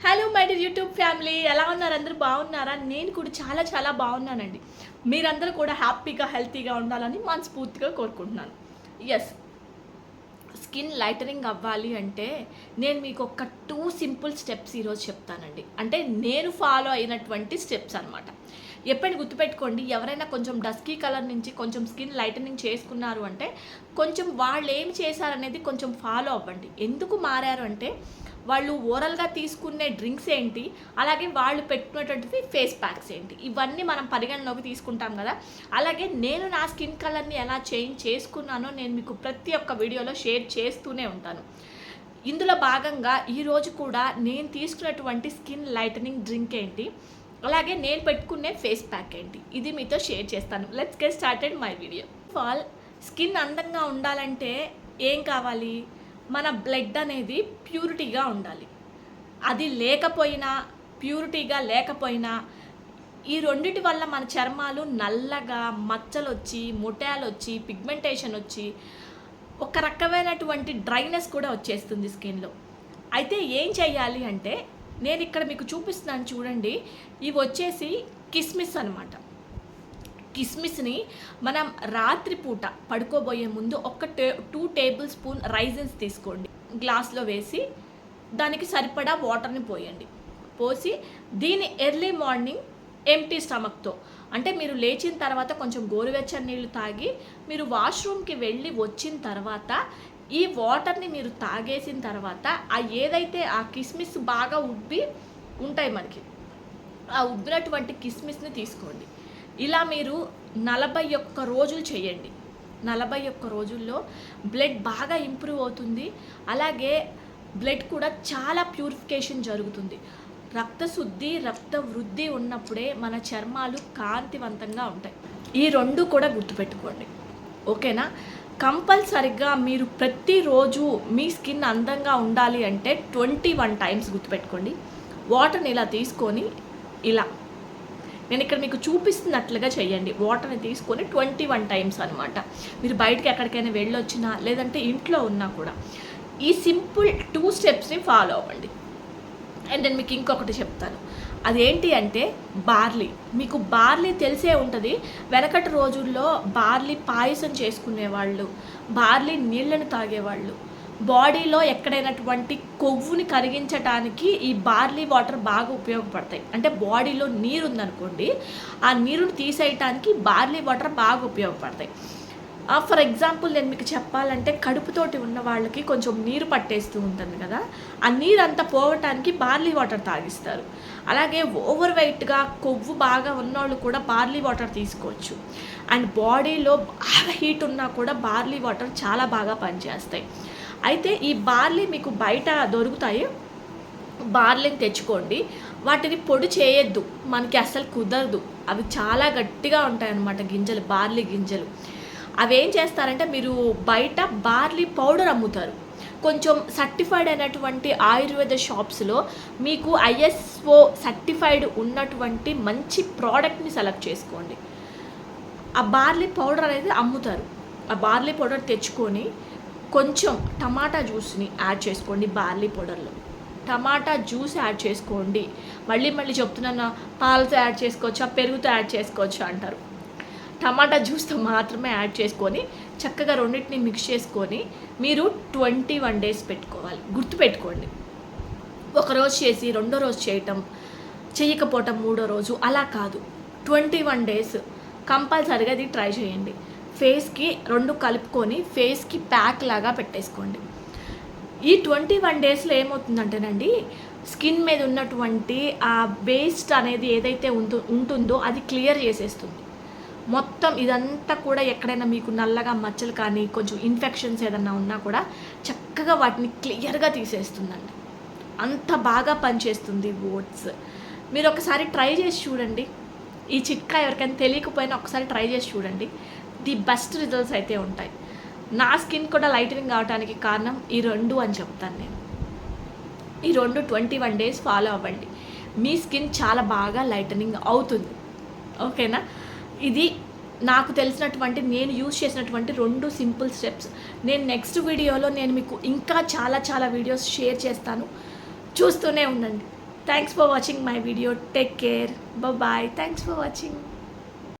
Hello my dear YouTube family, ఎలా ఉన్నారు? అందరూ బాగున్నారా? నేను కూడా చాలా చాలా బాగున్నానండి. మీరందరూ కూడా హ్యాపీగా హెల్తీగా ఉండాలని మనస్ఫూర్తిగా కోరుకుంటున్నాను. ఎస్, స్కిన్ లైటనింగ్ అవ్వాలి అంటే నేను మీకు ఒక 2 సింపుల్ స్టెప్స్ ఈరోజు చెప్తానండి. అంటే నేను ఫాలో అయినటువంటి స్టెప్స్ అనమాట. ఎప్పుడైనా గుర్తుపెట్టుకోండి, ఎవరైనా కొంచెం డస్కీ కలర్ నుంచి కొంచెం స్కిన్ లైటనింగ్ చేసుకున్నారు అంటే కొంచెం వాళ్ళు ఏం చేశారనేది కొంచెం ఫాలో అవ్వండి. ఎందుకు మారారు అంటే వాళ్ళు ఓరల్గా తీసుకునే డ్రింక్స్ ఏంటి, అలాగే వాళ్ళు పెట్టుకునేటువంటివి ఫేస్ ప్యాక్స్ ఏంటి, ఇవన్నీ మనం పరిగణలోకి తీసుకుంటాం కదా. అలాగే నేను నా స్కిన్ కలర్ని ఎలా చేంజ్ చేసుకున్నానో నేను మీకు ప్రతి ఒక్క వీడియోలో షేర్ చేస్తూనే ఉంటాను. ఇందులో భాగంగా ఈరోజు కూడా నేను తీసుకున్నటువంటి స్కిన్ లైటనింగ్ డ్రింక్ ఏంటి, అలాగే నేను పెట్టుకునే ఫేస్ ప్యాక్ ఏంటి, ఇది మీతో షేర్ చేస్తాను. Let's get started my video. All skin అందంగా ఉండాలంటే ఏం కావాలి? మన బ్లడ్ అనేది ప్యూరిటీగా ఉండాలి. అది లేకపోయినా, ప్యూరిటీగా లేకపోయినా, ఈ రెండిటి వల్ల మన చర్మాలు నల్లగా మచ్చలు వచ్చి, ముటాలు వచ్చి, పిగ్మెంటేషన్ వచ్చి, ఒక రకమైనటువంటి డ్రైనెస్ కూడా వచ్చేస్తుంది స్కిన్లో. అయితే ఏం చేయాలి అంటే నేను ఇక్కడ మీకు చూపిస్తున్నాను చూడండి. ఇవి వచ్చేసి కిస్మిస్ అనమాట. కిస్మిస్ని మనం రాత్రిపూట పడుకోబోయే ముందు ఒక 2 టేబుల్ స్పూన్ రైజిన్స్ తీసుకోండి. గ్లాస్లో వేసి దానికి సరిపడా వాటర్ని పోయండి. పోసి దీన్ని ఎర్లీ మార్నింగ్ ఎంప్టీ స్టమక్తో, అంటే మీరు లేచిన తర్వాత కొంచెం గోరువెచ్చని నీళ్ళు తాగి మీరు వాష్రూమ్కి వెళ్ళి వచ్చిన తర్వాత ఈ వాటర్ని మీరు తాగేసిన తర్వాత ఏదైతే ఆ కిస్మిస్ బాగా ఉబ్బి ఉంటాయి మనకి, ఆ ఉబ్బినటువంటి కిస్మిస్ని తీసుకోండి. ఇలా మీరు 41 రోజులు చేయండి. 41 రోజుల్లో బ్లడ్ బాగా ఇంప్రూవ్ అవుతుంది. అలాగే బ్లడ్ కూడా చాలా ప్యూరిఫికేషన్ జరుగుతుంది. రక్తశుద్ధి, రక్త వృద్ధి ఉన్నప్పుడే మన చర్మాలు కాంతివంతంగా ఉంటాయి. ఈ 2 కూడా గుర్తుపెట్టుకోండి, ఓకేనా? కంపల్సరిగా మీరు ప్రతిరోజు మీ స్కిన్ అందంగా ఉండాలి అంటే 21 టైమ్స్ గుర్తుపెట్టుకోండి. వాటర్ని ఇలా తీసుకొని ఇలా నేను ఇక్కడ మీకు చూపిస్తున్నట్లుగా చేయండి. వాటర్ని తీసుకొని 21 టైమ్స్ అనమాట. మీరు బయటకి ఎక్కడికైనా వెళ్ళొచ్చినా లేదంటే ఇంట్లో ఉన్నా కూడా ఈ సింపుల్ 2 స్టెప్స్ని ఫాలో అవ్వండి. అండ్ నేను మీకు ఇంకొకటి చెప్తాను. అదేంటి అంటే బార్లీ. మీకు బార్లీ తెలిసే ఉంటుంది. వెనకటి రోజుల్లో బార్లీ పాయసం చేసుకునేవాళ్ళు, బార్లీ నీళ్ళని తాగేవాళ్ళు. బాడీలో ఎక్కడైనటువంటి కొవ్వుని కరిగించడానికి ఈ బార్లీ వాటర్ బాగా ఉపయోగపడతాయి. అంటే బాడీలో నీరు ఉందనుకోండి, ఆ నీరుని తీసేయటానికి బార్లీ వాటర్ బాగా ఉపయోగపడతాయి. ఫర్ ఎగ్జాంపుల్ నేను మీకు చెప్పాలంటే కడుపుతోటి ఉన్న వాళ్ళకి కొంచెం నీరు పట్టేస్తూ ఉంటుంది కదా, ఆ నీరు అంతా పోవటానికి బార్లీ వాటర్ తాగిస్తారు. అలాగే ఓవర్ వెయిట్గా కొవ్వు బాగా ఉన్నవాళ్ళు కూడా బార్లీ వాటర్ తీసుకోవచ్చు. అండ్ బాడీలో బాగా హీట్ ఉన్నా కూడా బార్లీ వాటర్ చాలా బాగా పనిచేస్తాయి. అయితే ఈ బార్లీ మీకు బయట దొరుకుతాయి, బార్లీని తెచ్చుకోండి. వాటిని పొడి చేయొద్దు, మనకి అస్సలు కుదరదు. అవి చాలా గట్టిగా ఉంటాయన్నమాట గింజలు, బార్లీ గింజలు. అవి ఏం చేస్తారంటే మీరు బయట బార్లీ పౌడర్ అమ్ముతారు. కొంచెం సర్టిఫైడ్ అయినటువంటి ఆయుర్వేద షాప్స్లో మీకు ISO సర్టిఫైడ్ ఉన్నటువంటి మంచి ప్రోడక్ట్ని సెలెక్ట్ చేసుకోండి. ఆ బార్లీ పౌడర్ అనేది అమ్ముతారు. ఆ బార్లీ పౌడర్ తెచ్చుకొని కొంచెం టమాటా జ్యూస్ని యాడ్ చేసుకోండి. బార్లీ పౌడర్లో టమాటా జ్యూస్ యాడ్ చేసుకోండి. మళ్ళీ చెప్తున్నాను, పాలతో యాడ్ చేసుకోవచ్చా, పెరుగుతో యాడ్ చేసుకోవచ్చా అంటారు. టమాటా జ్యూస్తో మాత్రమే యాడ్ చేసుకొని చక్కగా రెండింటిని మిక్స్ చేసుకొని మీరు 21 డేస్ పెట్టుకోవాలి. గుర్తుపెట్టుకోండి, ఒకరోజు చేసి రెండో రోజు చేయకపోవటం మూడో రోజు అలా కాదు. 21 డేస్ కంపల్సరిగా ఇది ట్రై చేయండి. ఫేస్కి 2 కలుపుకొని ఫేస్కి ప్యాక్ లాగా పెట్టేసుకోండి. ఈ 21 డేస్లో ఏమవుతుందంటేనండి, స్కిన్ మీద ఉన్నటువంటి ఆ వేస్ట్ అనేది ఏదైతే ఉంటుందో అది క్లియర్ చేసేస్తుంది. మొత్తం ఇదంతా కూడా ఎక్కడైనా మీకు నల్లగా మచ్చలు కానీ కొంచెం ఇన్ఫెక్షన్స్ ఏదన్నా ఉన్నా కూడా చక్కగా వాటిని క్లియర్గా తీసేస్తుందండి. అంత బాగా పనిచేస్తుంది ఓట్స్. మీరు ఒకసారి ట్రై చేసి చూడండి. ఈ చిట్కా ఎవరికైనా తెలియకపోయినా ఒకసారి ట్రై చేసి చూడండి. ది బెస్ట్ రిజల్ట్స్ అయితే ఉంటాయి. నా స్కిన్ కూడా లైటనింగ్ అవడానికి కారణం ఈ 2 అని చెప్తాను నేను. ఈ 2 21 డేస్ ఫాలో అవ్వండి. మీ స్కిన్ చాలా బాగా లైటనింగ్ అవుతుంది, ఓకేనా? ఇది నాకు తెలిసినటువంటి, నేను యూజ్ చేసినటువంటి 2 సింపుల్ స్టెప్స్. నేను నెక్స్ట్ వీడియోలో నేను మీకు ఇంకా చాలా వీడియోస్ షేర్ చేస్తాను. చూస్తూనే ఉండండి. Thanks for watching my video. Take care. Bye. Thanks for watching.